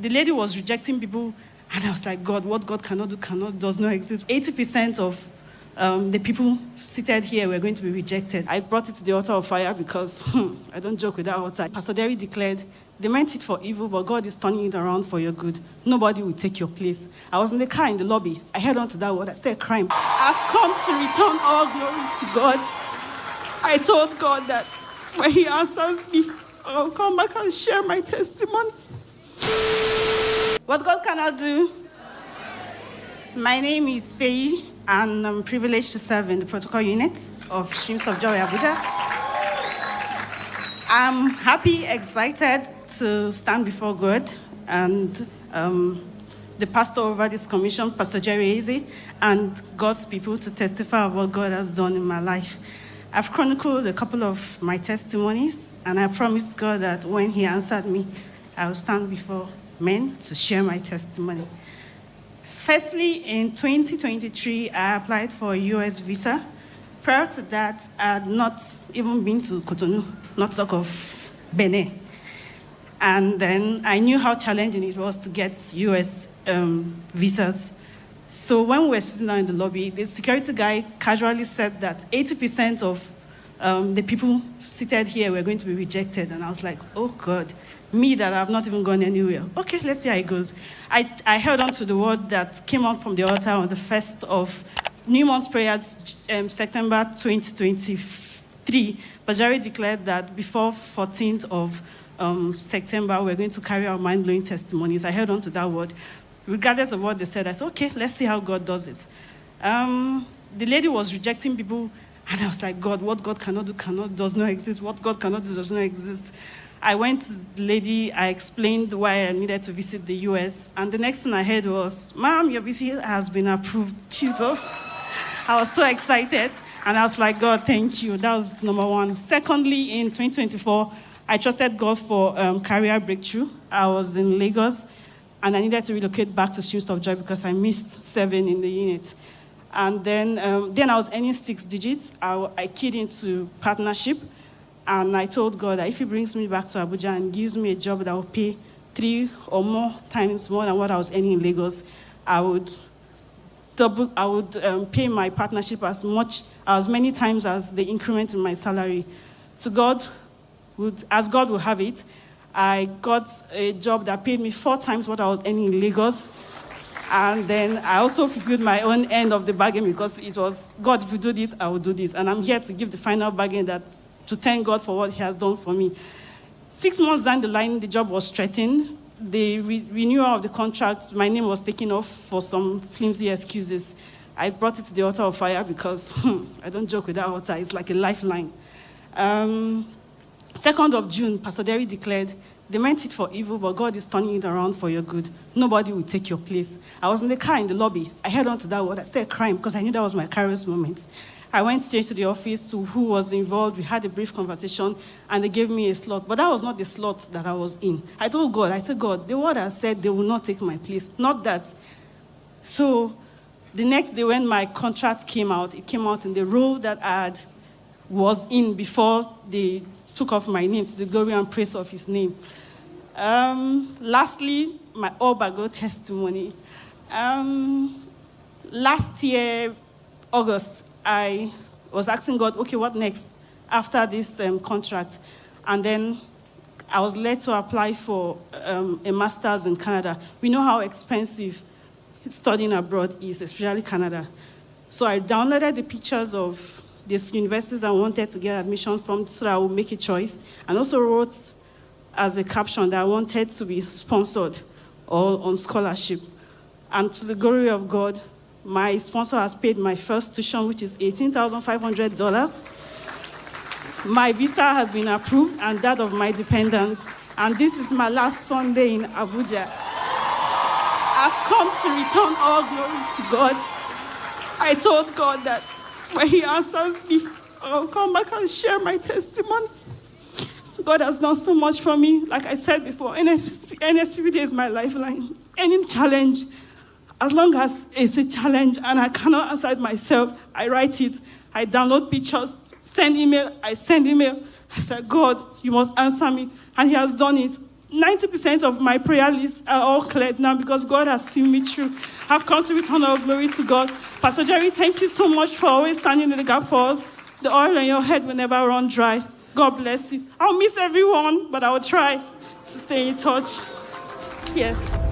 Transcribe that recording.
The lady was rejecting people, and I was like, God, what God cannot do does not exist. 80% of the people seated here were going to be rejected. I brought it to the altar of fire because I don't joke with that altar. Pastor Jerry declared, they meant it for evil, but God is turning it around for your good. Nobody will take your place. I was in the car in the lobby. I held on to that word. I said, crime. I've come to return all glory to God. I told God that when he answers me, I'll come back and share my testimony. What God cannot do. My name is Faye, and I'm privileged to serve in the protocol unit of Streams of Joy Abuja. I'm happy, excited to stand before God and the pastor over this commission, Pastor Jerry Eze, and God's people to testify of what God has done in my life. I've chronicled a couple of my testimonies, and I promised God that when he answered me, I will stand before men to share my testimony. Firstly, in 2023, I applied for a US visa. Prior to that, I had not even been to Cotonou, not talk of Benin. And then I knew how challenging it was to get US visas. So when we were sitting down in the lobby, the security guy casually said that 80% of the people seated here were going to be rejected. And I was like, oh God, me that I've not even gone anywhere. Okay, let's see how it goes. I held on to the word that came out from the altar on the 1st of New Month's prayers, September 2023. Pastor Jerry declared that before 14th of September, we're going to carry out mind-blowing testimonies. I held on to that word. Regardless of what they said, I said, okay, let's see how God does it. The lady was rejecting people, and I was like, God, what God cannot do does not exist. What God cannot do does not exist. I went to the lady, I explained why I needed to visit the US, and the next thing I heard was, Ma'am, your visit has been approved. Jesus. I was so excited, and I was like, God, thank you. That was number one. Secondly, in 2024, I trusted God for career breakthrough. I was in Lagos, and I needed to relocate back to Streams of Joy because I missed 7 in the unit. And then I was earning 6 digits. I keyed into partnership, and I told God that if he brings me back to Abuja and gives me a job that will pay 3 or more times more than what I was earning in Lagos, I would pay my partnership as many times as the increment in my salary. As God will have it, I got a job that paid me 4 times what I was earning in Lagos. And then I also fulfilled my own end of the bargain because it was, God, if you do this, I will do this. And I'm here to give the final bargain to thank God for what he has done for me. 6 months down the line, the job was threatened. The renewal of the contract, my name was taken off for some flimsy excuses. I brought it to the altar of fire because I don't joke with that altar. It's like a lifeline. 2nd of June, Pastor Jerry declared, they meant it for evil, but God is turning it around for your good. Nobody will take your place. I was in the car in the lobby. I held on to that word. I said crime because I knew that was my Kairos moment. I went straight to the office to who was involved. We had a brief conversation, and they gave me a slot. But that was not the slot that I was in. I told God, God, the word I said, they will not take my place. Not that. So the next day when my contract came out, it came out in the role that I was in before they took off my name to the glory and praise of his name. Lastly, my all-by-God testimony. Last year, August, I was asking God, okay, what next after this contract? And then I was led to apply for a master's in Canada. We know how expensive studying abroad is, especially Canada. So I downloaded the pictures of these universities I wanted to get admission from so that I would make a choice, and also wrote as a caption that I wanted to be sponsored or on scholarship. And to the glory of God, my sponsor has paid my first tuition, which is $18,500. My visa has been approved, and that of my dependents. And this is my last Sunday in Abuja. I've come to return all glory to God. I told God that when he answers me, I'll come back and share my testimony. God has done so much for me. Like I said before, NSPPD is my lifeline. Any challenge, as long as it's a challenge and I cannot answer it myself, I write it. I download pictures, send email. I said, God, you must answer me. And he has done it. 90% of my prayer lists are all cleared now because God has seen me through. I've come to return all glory to God. Pastor Jerry, thank you so much for always standing in the gap for us. The oil on your head will never run dry. God bless you. I'll miss everyone, but I will try to stay in touch. Yes.